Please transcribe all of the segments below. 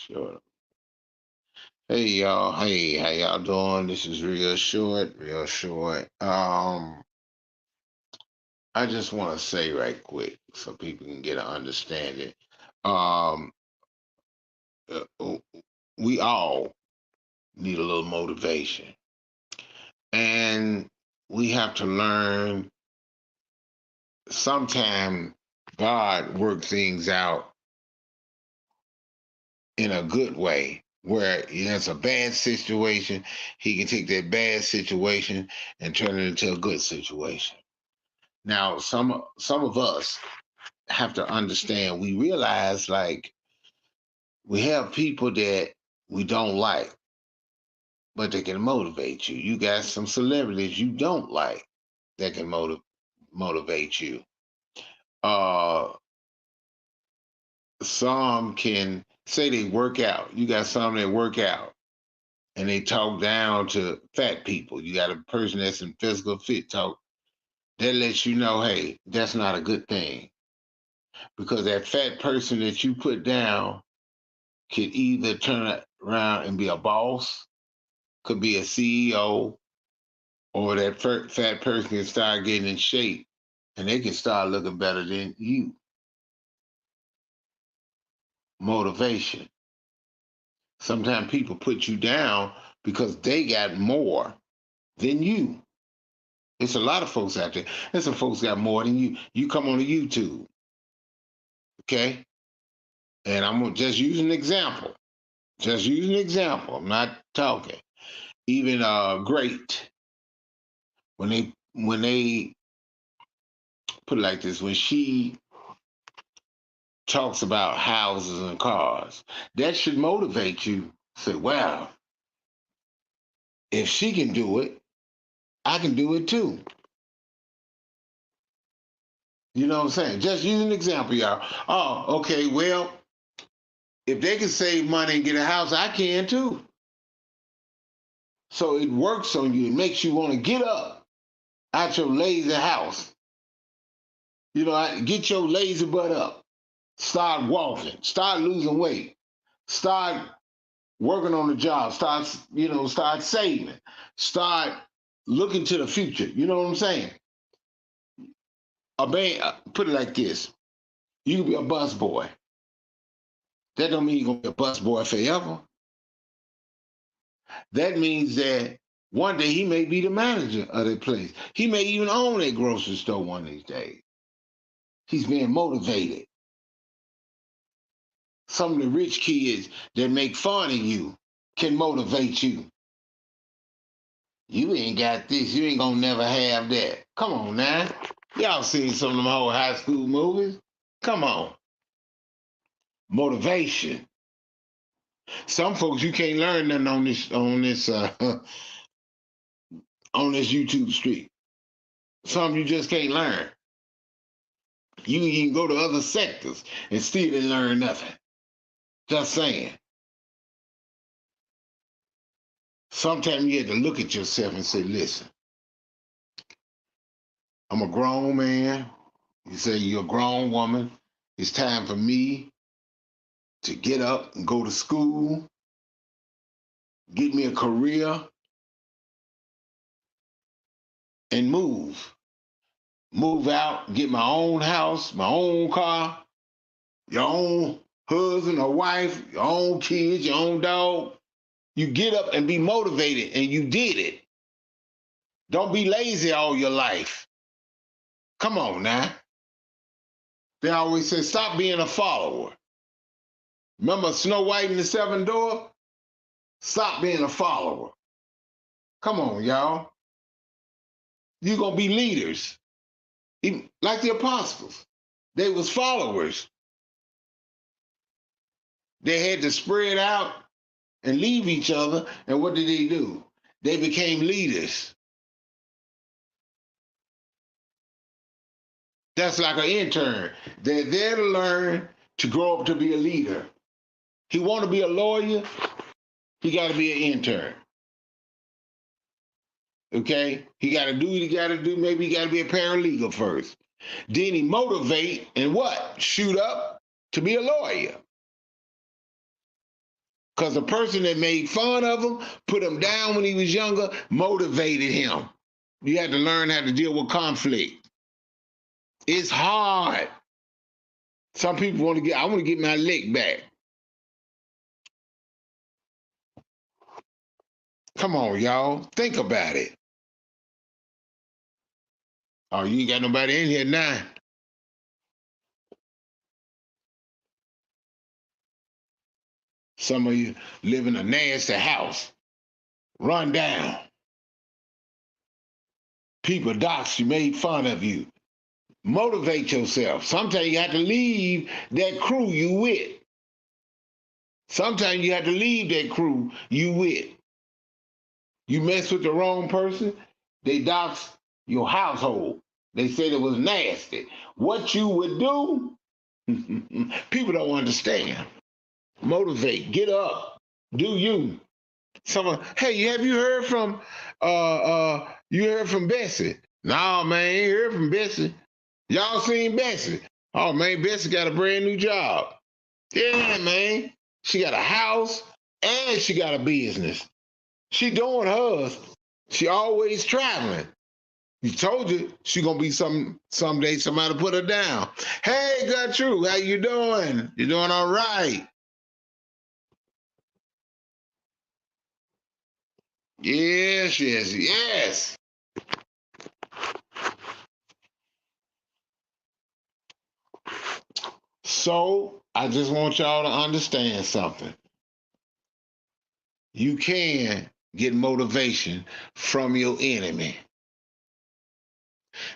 Sure. Hey y'all. Hey, how y'all doing? This is real short, real short. I just want to say right quick so people can get an understanding. Um, uh, we all need a little motivation, and we have to learn. Sometime God work things out in a good way. Where it's a bad situation, he can take that bad situation and turn it into a good situation. Now, some of us have to understand. We realize like we have people that we don't like, but they can motivate you. You got some celebrities you don't like that can motivate you. Uh, some can say they work out. You got some that work out and they talk down to fat people. You got a person that's in physical fit talk that lets you know, hey, that's not a good thing because that fat person that you put down could either turn around and be a boss, could be a CEO, or that fat person can start getting in shape and they can start looking better than you. Motivation. Sometimes people put you down because they got more than you. It's a lot of folks out there. There's some folks got more than you. You come on to YouTube, okay? And I'm gonna just use an example. Just use an example. I'm not talking. Even great when they put it like this, when she talks about houses and cars, that should motivate you. Say, wow, if she can do it, I can do it too. You know what I'm saying? Just use an example, y'all. Oh, okay, well, if they can save money and get a house, I can too. So it works on you. It makes you want to get up out your lazy house. You know, get your lazy butt up. Start walking. Start losing weight. Start working on the job. Start saving. Start looking to the future. You know what I'm saying? A man, put it like this: you can be a bus boy. That don't mean you're gonna be a bus boy forever. That means that one day he may be the manager of that place. He may even own a grocery store one of these days. He's being motivated. Some of the rich kids that make fun of you can motivate you. You ain't got this. You ain't gonna never have that. Come on now. Y'all seen some of them old high school movies? Come on. Motivation. Some folks you can't learn nothing on this YouTube street. Some you just can't learn. You can go to other sectors and still didn't learn nothing. Just saying. Sometimes you have to look at yourself and say, listen, I'm a grown man. You say you're a grown woman. It's time for me to get up and go to school, get me a career, and move. Move out, get my own house, my own car, your own husband or wife, your own kids, your own dog. You get up and be motivated, and you did it. Don't be lazy all your life. Come on now. They always say, stop being a follower. Remember Snow White and the Seven Dwarfs? Stop being a follower. Come on, y'all. You're going to be leaders. Like the apostles. They was followers. They had to spread out and leave each other. And what did they do? They became leaders. That's like an intern. They're there to learn to grow up to be a leader. He want to be a lawyer, he got to be an intern. Okay? He got to do what he got to do. Maybe he got to be a paralegal first. Then he motivate and what? Shoot up to be a lawyer. Because the person that made fun of him, put him down when he was younger, motivated him. You had to learn how to deal with conflict. It's hard. Some people I want to get my lick back. Come on, y'all. Think about it. Oh, you ain't got nobody in here now. Some of you live in a nasty house, run down. People dox you, made fun of you. Motivate yourself. Sometimes you have to leave that crew you with. Sometimes you have to leave that crew you with. You mess with the wrong person, they dox your household. They said it was nasty. What you would do, people don't understand. Motivate, get up, do you. Someone, hey, have you heard from Bessie? No, man, ain't heard from Bessie. Y'all seen Bessie? Oh man, Bessie got a brand new job. Yeah, man. She got a house and she got a business. She doing hers. She always traveling. You told you she gonna be someday somebody put her down. Hey, Gertrude, how you doing? You doing all right? Yes, yes, yes. So I just want y'all to understand something. You can get motivation from your enemy.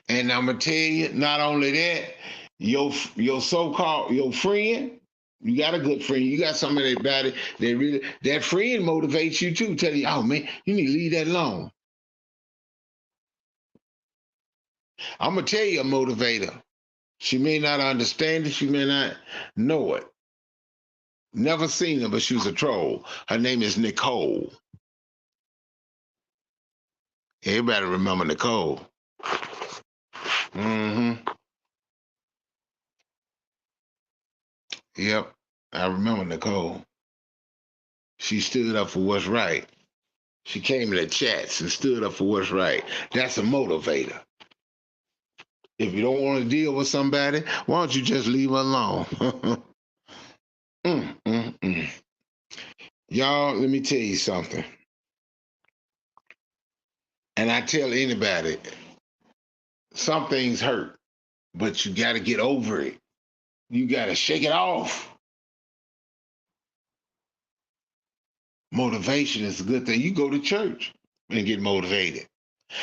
And I'm gonna tell you, not only that, your so-called your friend, you got a good friend, you got somebody that really that friend motivates you too. Tell you, oh man, you need to leave that alone. I'm gonna tell you a motivator. She may not understand it, she may not know it. Never seen her, but she was a troll. Her name is Nicole. Everybody remember Nicole. Mm-hmm. Yep. I remember Nicole. She stood up for what's right. She came in the chats and stood up for what's right. That's a motivator. If you don't want to deal with somebody, why don't you just leave her alone? mm, mm, mm. Y'all, let me tell you something. And I tell anybody, some things hurt, but you got to get over it. You got to shake it off. Motivation is a good thing. You go to church and get motivated.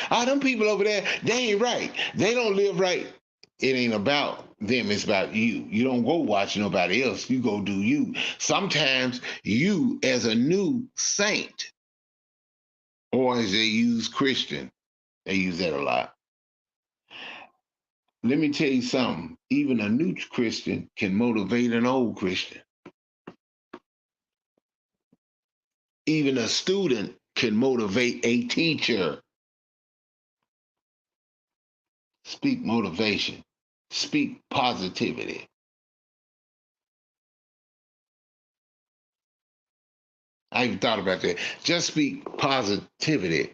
Them people over there, they ain't right. They don't live right. It ain't about them, it's about you. You don't go watch nobody else. You go do you. Sometimes you, as a new saint, or as they use Christian, they use that a lot. Let me tell you something. Even a new Christian can motivate an old Christian. Even a student can motivate a teacher. Speak motivation. Speak positivity. I even thought about that. Just speak positivity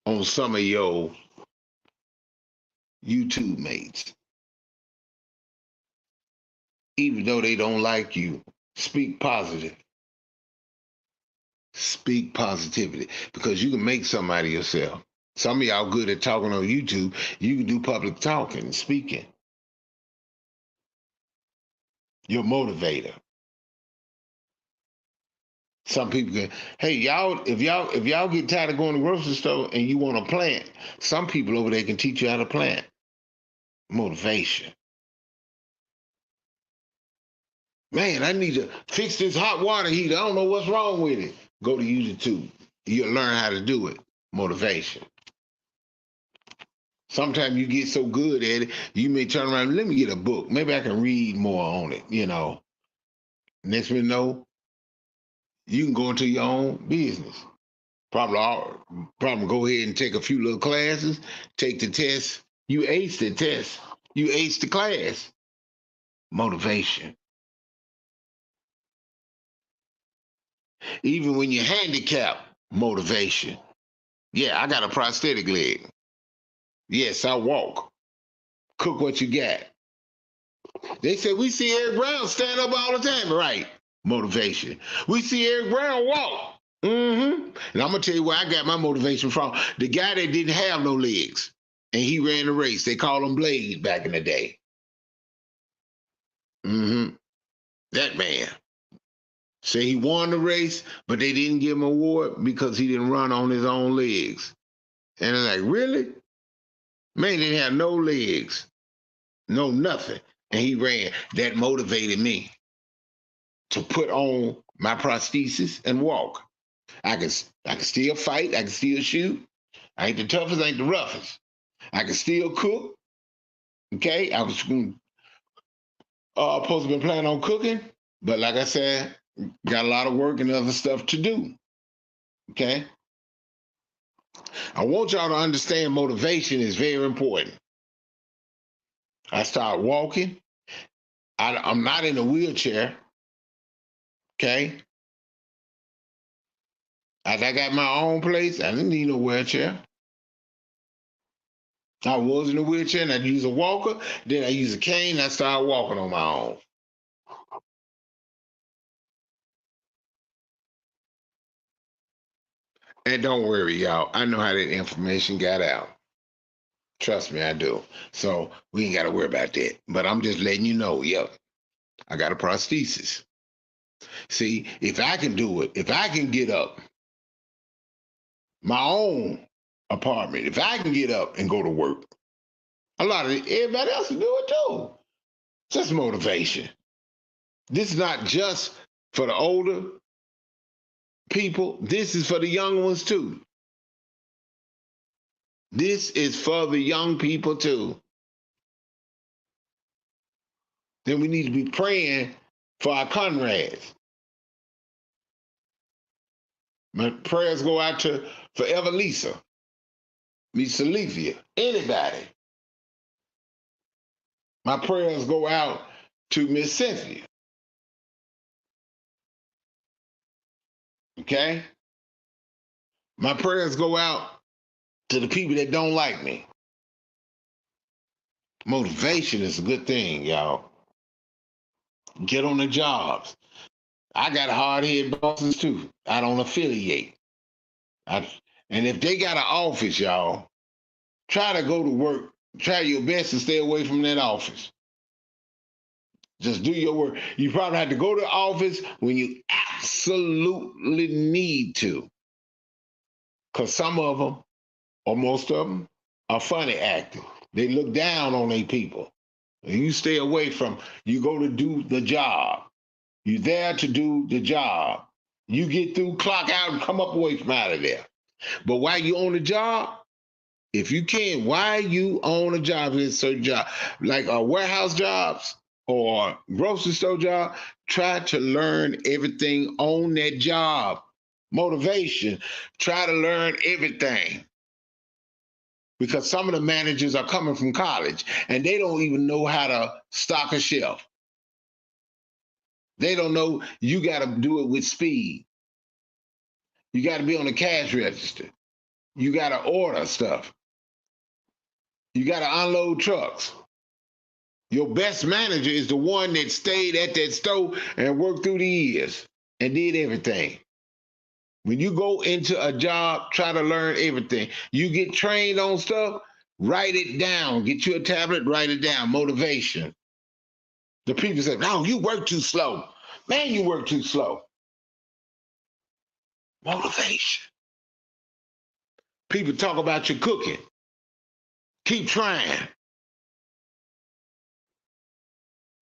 on some of your YouTube mates. Even though they don't like you, speak positive. Speak positivity because you can make something out of yourself. Some of y'all good at talking on YouTube. You can do public talking, speaking. You're a motivator. Some people can, hey, y'all, if y'all get tired of going to the grocery store and you want to plant, some people over there can teach you how to plant. Motivation. Man, I need to fix this hot water heater. I don't know what's wrong with it. Go to YouTube. You'll learn how to do it. Motivation. Sometimes you get so good at it, you may turn around, let me get a book. Maybe I can read more on it, Next thing you know, you can go into your own business. Probably go ahead and take a few little classes, take the test. You ace the test. You ace the class. Motivation. Even when you're handicapped, motivation. Yeah, I got a prosthetic leg. Yes, I walk. Cook what you got. They say we see Eric Brown stand up all the time. Right. Motivation. We see Eric Brown walk. And I'm gonna tell you where I got my motivation from. The guy that didn't have no legs and he ran the race. They called him Blade back in the day. That man. Say he won the race, but they didn't give him an award because he didn't run on his own legs. And it's like, really? Man didn't have no legs, no nothing. And he ran. That motivated me to put on my prosthesis and walk. I can still fight. I can still shoot. I ain't the toughest, I ain't the roughest. I can still cook. Okay, I was supposed to be planning on cooking, but like I said, got a lot of work and other stuff to do. Okay, I want y'all to understand motivation is very important. I start walking. I'm not in a wheelchair. Okay, as I got my own place, I didn't need no wheelchair. I was in a wheelchair and I'd use a walker, then I use a cane, and I started walking on my own. And don't worry, y'all. I know how that information got out. Trust me, I do. So we ain't got to worry about that. But I'm just letting you know, yep, I got a prosthesis. See, if I can do it, if I can get up my own apartment, if I can get up and go to work, a lot of everybody else can do it too. Just motivation. This is not just for the older people. This is for the young ones too. This is for the young people too. Then we need to be praying for our comrades. My prayers go out to Forever Lisa, Miss Alethea, anybody. My prayers go out to Miss Cynthia. Okay? My prayers go out to the people that don't like me. Motivation is a good thing, y'all. Get on the jobs. I got hard-headed bosses too. I don't affiliate. And if they got an office, y'all, try to go to work. Try your best to stay away from that office. Just do your work. You probably have to go to the office when you absolutely need to. Because some of them, or most of them, are funny acting. They look down on their people. And you stay away from, you go to do the job. You're there to do the job. You get through, clock out, and come up away from out of there. But while you on the job, if you can, while you on a job, in a certain job, like warehouse jobs or grocery store job, try to learn everything on that job. Motivation, try to learn everything. Because some of the managers are coming from college and they don't even know how to stock a shelf. They don't know you got to do it with speed. You got to be on the cash register. You got to order stuff. You got to unload trucks. Your best manager is the one that stayed at that store and worked through the years and did everything. When you go into a job, try to learn everything. You get trained on stuff, write it down. Get you a tablet, write it down. Motivation. The people say, no, you work too slow. Man, you work too slow. Motivation. People talk about your cooking. Keep trying.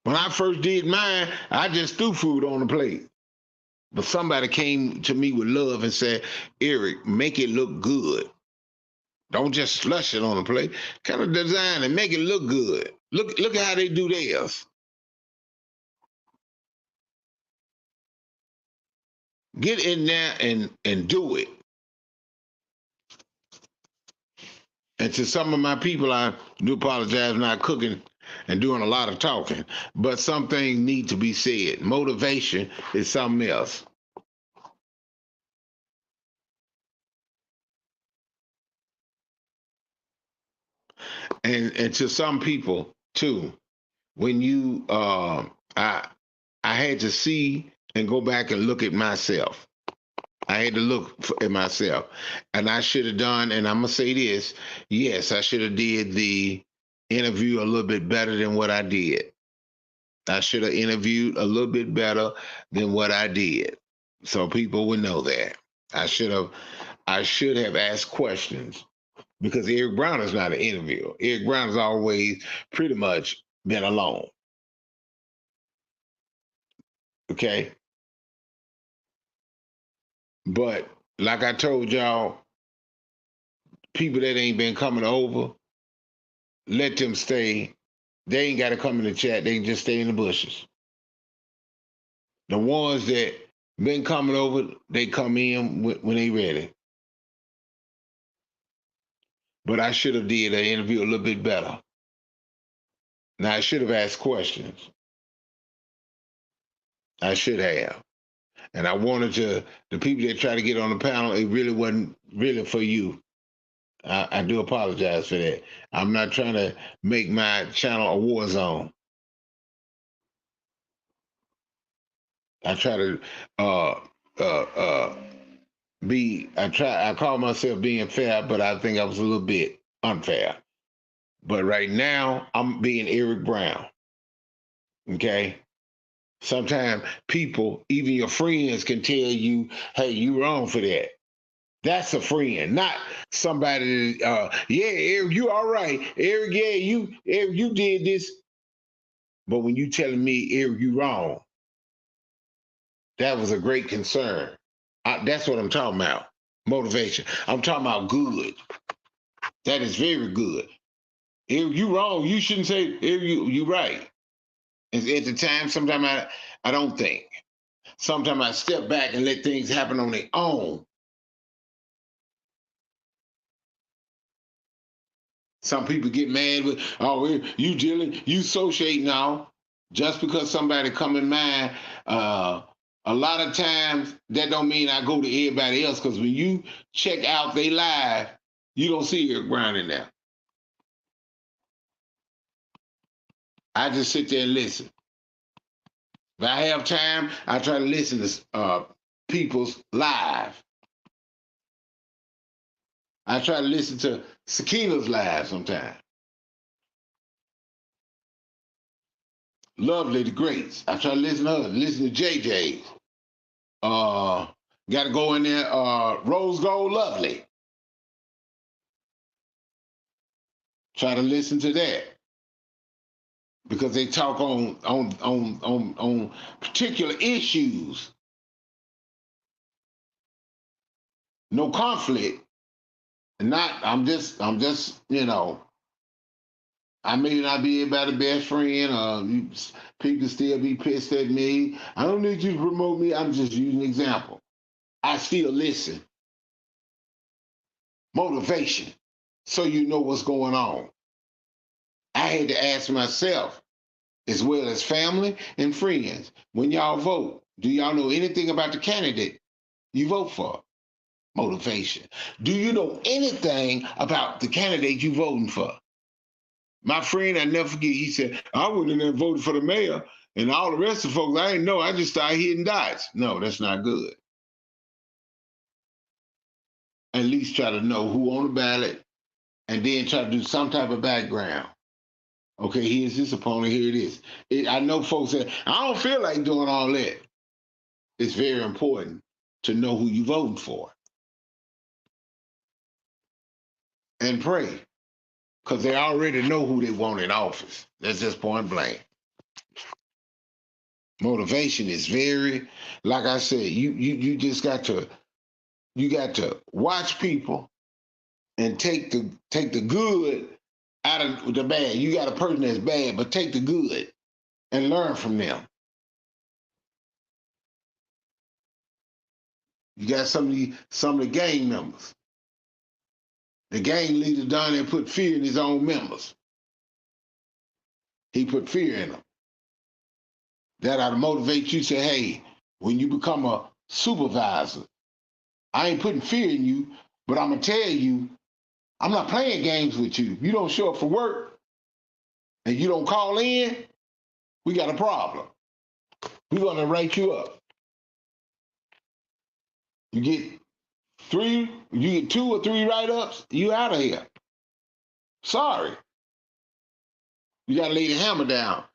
When I first did mine, I just threw food on the plate. But somebody came to me with love and said, Eric, make it look good. Don't just slush it on the plate. Kind of design and make it look good. Look at how they do theirs. Get in there and do it. And to some of my people, I do apologize for not cooking and doing a lot of talking. But some things need to be said. Motivation is something else. And to some people too, when you I had to see and go back and look at myself. I had to look at myself, and I should have done. And I'm gonna say this: yes, I should have did the interview a little bit better than what I did. I should have interviewed a little bit better than what I did, so people would know that. I should have asked questions because Eric Brown is not an interviewer. Eric Brown has always pretty much been alone. Okay, but like I told y'all, people that ain't been coming over, let them stay. They ain't got to come in the chat. They can just stay in the bushes. The ones that been coming over, they come in when they ready. But I should have did an interview a little bit better. Now I should have asked questions. I should have. And I wanted to, the people that try to get on the panel, it really wasn't really for you. I do apologize for that. I'm not trying to make my channel a war zone. I try to uh, uh, I call myself being fair, but I think I was a little bit unfair. But right now, I'm being Eric Brown. Okay? Sometimes people, even your friends, can tell you, hey, you wrong for that. That's a friend, not somebody. Yeah, Eric, you all right. Eric, yeah, Eric, you did this. But when you telling me, Eric, you wrong, that was a great concern. That's what I'm talking about. Motivation. I'm talking about good. That is very good. Eric, you wrong. You shouldn't say, Eric, you right. And at the time, sometimes I don't think. Sometimes I step back and let things happen on their own. Some people get mad with, oh, you dealing, you associate now. Just because somebody come in mind, a lot of times that don't mean I go to everybody else. Because when you check out they live, you don't see Eric Brown in there. I just sit there and listen. If I have time, I try to listen to people's live. I try to listen to Sakina's live sometimes. Lovely, the greats. I try to listen to her, listen to JJ's. Got to go in there. Rose Gold Lovely. Try to listen to that because they talk on particular issues. No conflict. Not. I'm just. I may not be everybody's best friend. People still be pissed at me. I don't need you to promote me. I'm just using an example. I still listen. Motivation, so you know what's going on. I had to ask myself, as well as family and friends, when y'all vote, do y'all know anything about the candidate you vote for? Motivation. Do you know anything about the candidate you voting for? My friend, I never forget, he said, I went in there and voted for the mayor, and all the rest of the folks, I didn't know, I just started hitting dots. No, that's not good. At least try to know who on the ballot, and then try to do some type of background. Okay, here's this opponent, here it is. I know folks say, I don't feel like doing all that. It's very important to know who you're voting for. And pray, because they already know who they want in office. That's just point blank. Motivation is very, like I said, you just got to watch people and take the good out of the bad. You got a person that's bad, but take the good and learn from them. You got some of the gang members. The gang leader down there put fear in his own members. He put fear in them. That ought to motivate you to say, hey, when you become a supervisor, I ain't putting fear in you, but I'm going to tell you, I'm not playing games with you. You don't show up for work and you don't call in, we got a problem. We're going to write you up. You get two or three write-ups, you out of here. Sorry. You got to lay the hammer down.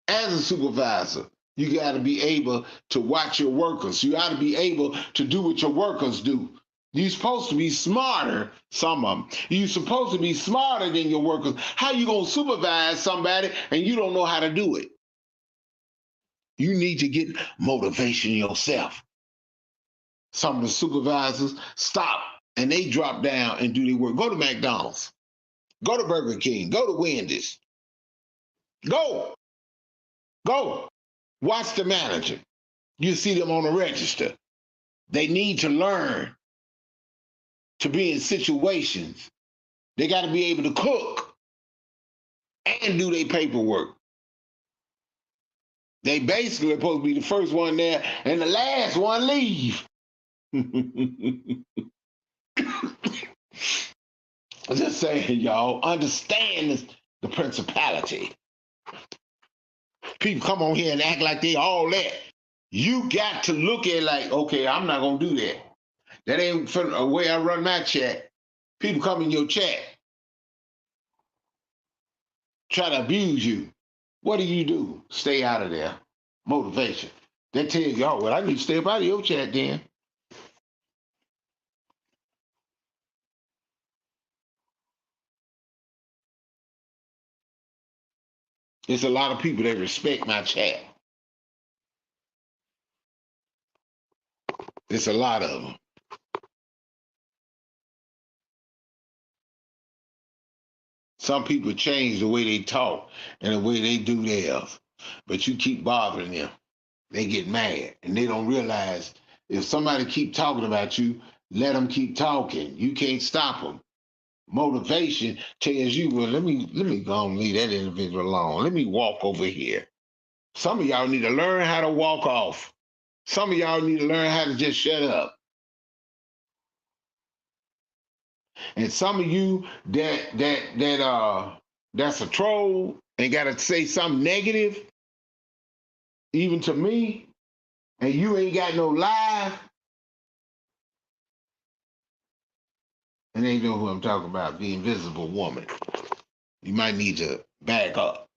As a supervisor, you got to be able to watch your workers. You got to be able to do what your workers do. You're supposed to be smarter, some of them. You're supposed to be smarter than your workers. How you going to supervise somebody and you don't know how to do it? You need to get motivation yourself. Some of the supervisors stop and they drop down and do their work. Go to McDonald's. Go to Burger King. Go to Wendy's. Go. Watch the manager. You see them on the register. They need to learn to be in situations. They got to be able to cook and do their paperwork. They basically are supposed to be the first one there and the last one leave. I'm just saying, y'all, understand the principality. People come on here and act like they all that. You got to look at it like, okay, I'm not going to do that. That ain't the way I run my chat. People come in your chat, try to abuse you. What do? Stay out of there. Motivation. They tell you, oh, well, I need to stay up out of your chat then. There's a lot of people that respect my chat. It's a lot of them. Some people change the way they talk and the way they do theirs, but you keep bothering them. They get mad and they don't realize if somebody keep talking about you, let them keep talking. You can't stop them. Motivation tells you, well, let me go and leave that individual alone. Let me walk over here. Some of y'all need to learn how to walk off. Some of y'all need to learn how to just shut up. And some of you that's a troll and gotta say something negative, even to me, and you ain't got no live, and they know who I'm talking about, the invisible woman. You might need to back up.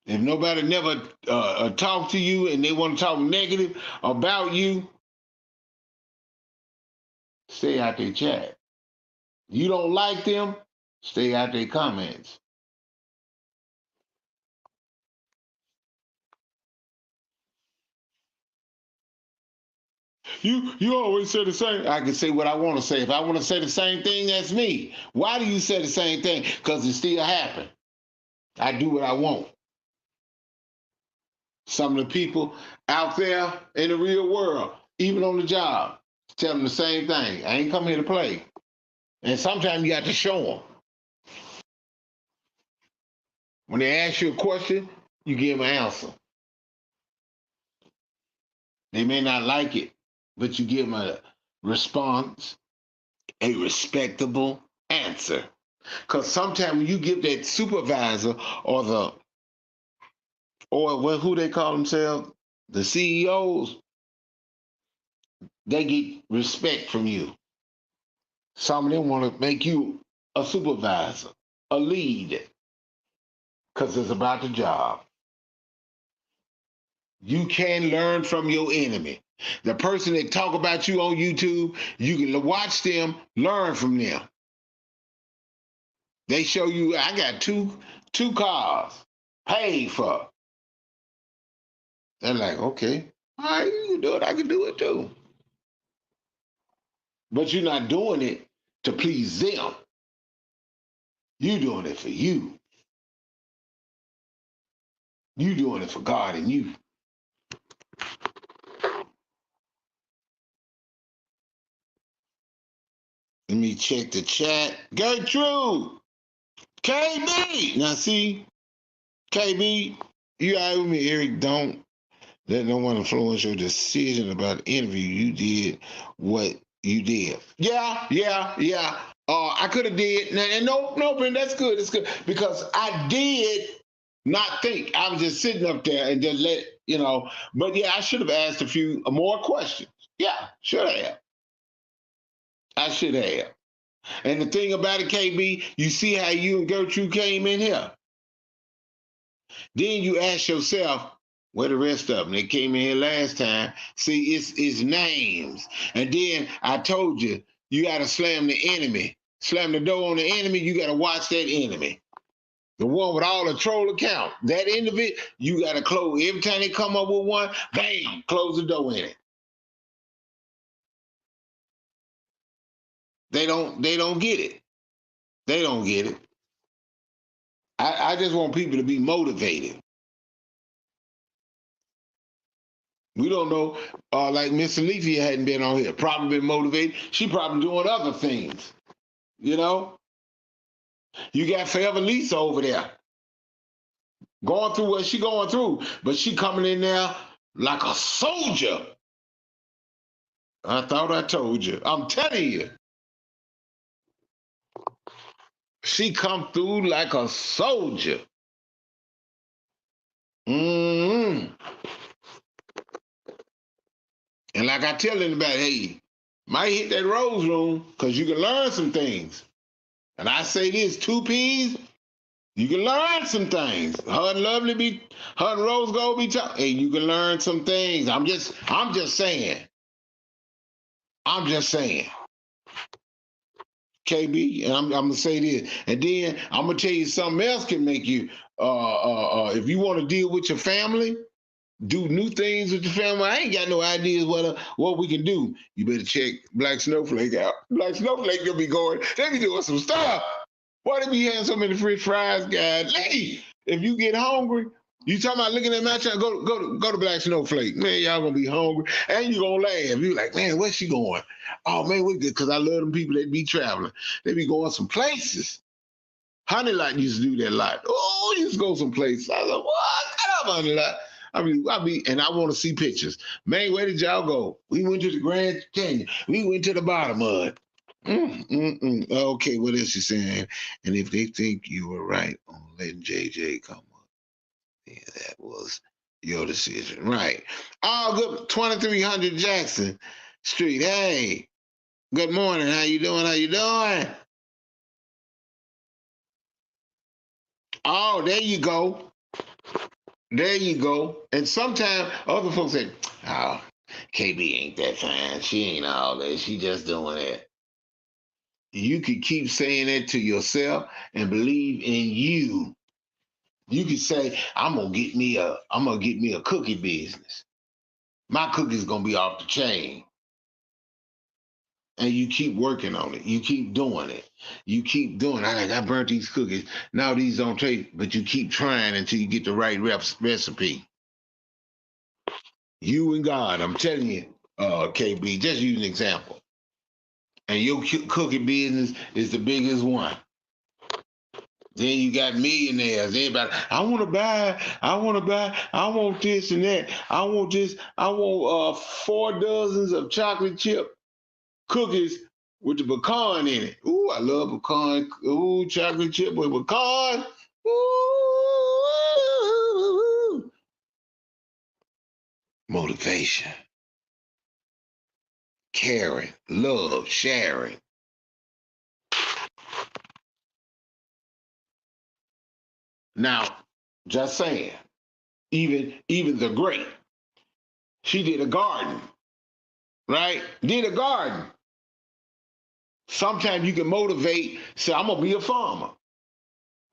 If nobody never talk to you and they want to talk negative about you, stay out their chat. You don't like them, stay out their comments. You always say the same. I can say what I want to say. If I want to say the same thing, that's me. Why do you say the same thing? Because it still happens. I do what I want. Some of the people out there in the real world, even on the job, tell them the same thing. I ain't come here to play. And sometimes you got to show them. When they ask you a question, you give them an answer. They may not like it, but you give them a response, a respectable answer. Because sometimes when you give that supervisor or who they call themselves, the CEOs, they get respect from you. Some of them want to make you a supervisor, a lead, because it's about the job. You can learn from your enemy. The person that talk about you on YouTube, you can watch them, learn from them. They show you, I got two cars paid for. They're like, okay, all right, you can do it, I can do it too. But you're not doing it to please them. You're doing it for you. You're doing it for God and you. Let me check the chat. Gertrude! KB! Now see, KB, you all right with me, Eric? Don't let no one influence your decision about the interview. You did what you did. Yeah. I could have did, and no, Ben, that's good. It's good because I did not think. I was just sitting up there and just let you know. But yeah, I should have asked a few more questions. Yeah, should have. I should have. And the thing about it, KB, you see how you and Gertrude came in here. Then you ask yourself, where the rest of them? They came in here last time. See, it's names. And then I told you, you got to slam the enemy. Slam the door on the enemy, you got to watch that enemy. The one with all the troll account. That end of it, you got to close. Every time they come up with one, bam, close the door in it. They don't get it. They don't get it. I just want people to be motivated. We don't know, like Miss Alethea hadn't been on here, probably been motivated. She probably doing other things, you know? You got Forever Lisa over there, going through what she going through, but she coming in there like a soldier. I thought I told you. I'm telling you. She come through like a soldier. Mm-hmm. And like I tell anybody, hey, might hit that Rose Room because you can learn some things. And I say this, 2Ps, you can learn some things. Her and Rose Gold be talking. Hey, you can learn some things. I'm just saying. I'm just saying. KB, and I'm gonna say this, and then I'm gonna tell you something else can make you. If you want to deal with your family, do new things with your family. I ain't got no ideas what we can do. You better check Black Snowflake out. Black Snowflake gonna be going. They be doing some stuff. Why they be having so many French fries, guys? Hey, if you get hungry, you talking about looking at my child, go to Black Snowflake. Man, y'all gonna be hungry. And you gonna laugh. You like, man, where's she going? Oh man, we good, because I love them people that be traveling. They be going some places. Honey Lot used to do that a lot. Oh, you used to go some places. I was like, what? Get up, Honey Lot. And I want to see pictures. Man, where did y'all go? We went to the Grand Canyon. We went to the bottom of it. Okay, what else you saying? And if they think you were right on letting JJ come up, yeah, that was your decision, right? Oh, good, 2300 Jackson Street. Hey, good morning. How you doing? How you doing? Oh, there you go. There you go. And sometimes other folks say, "Oh, KB ain't that fine. She ain't all that. She just doing it." You could keep saying it to yourself and believe in you. You could say, I'm gonna get me a cookie business. My cookie's gonna be off the chain. And you keep working on it. You keep doing it. You keep doing it. I burnt these cookies. Now these don't taste, but you keep trying until you get the right recipe. You and God, I'm telling you, KB, just use an example. And your cookie business is the biggest one. Then you got millionaires. Everybody, I want to buy, I want this and that. I want this, I want 4 dozens of chocolate chip cookies with the pecan in it. Ooh, I love pecan. Ooh, chocolate chip with pecan. Ooh. Motivation, caring, love, sharing. Now, just saying, even the great, she did a garden, right? Did a garden. Sometimes you can motivate, say, I'm gonna be a farmer.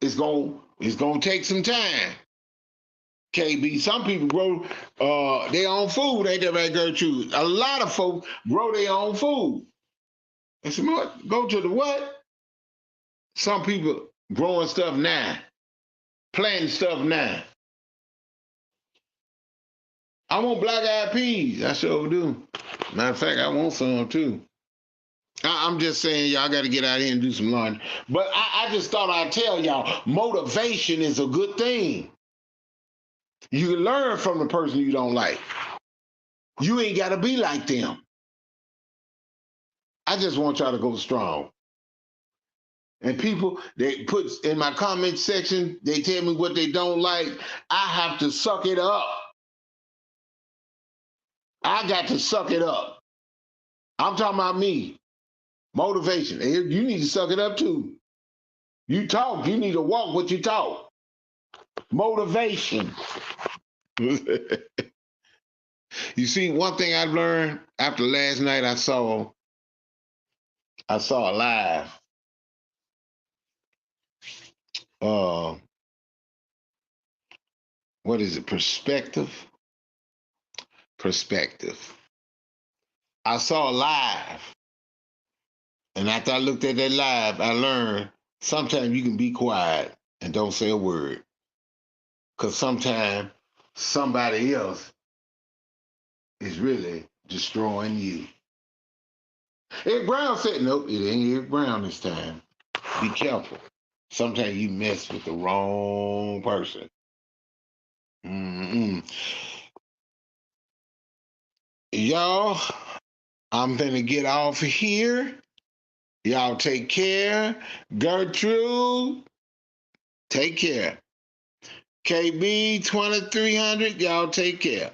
It's gonna take some time. KB, some people grow their own food, ain't that right, Gertrude? A lot of folks grow their own food. And some go to the what? Some people growing stuff now, planting stuff now. I want black-eyed peas. I sure do. Matter of fact, I want some too. I'm just saying, y'all got to get out here and do some laundry. But I just thought I'd tell y'all, motivation is a good thing. You can learn from the person you don't like. You ain't got to be like them. I just want y'all to go strong. And people, they put in my comment section, they tell me what they don't like. I have to suck it up. I got to suck it up. I'm talking about me. Motivation. You need to suck it up too. You talk, you need to walk what you talk. Motivation. You see, one thing I learned after last night, I saw a live. What is it? Perspective. I saw a live, and after I looked at that live, I learned sometimes you can be quiet and don't say a word, because sometimes somebody else is really destroying you. Ed Brown said, nope, it ain't Ed Brown this time. Be careful. Sometimes you mess with the wrong person. Mm-mm. Y'all, I'm gonna get off here. Y'all take care. Gertrude, take care. KB 2300, y'all take care.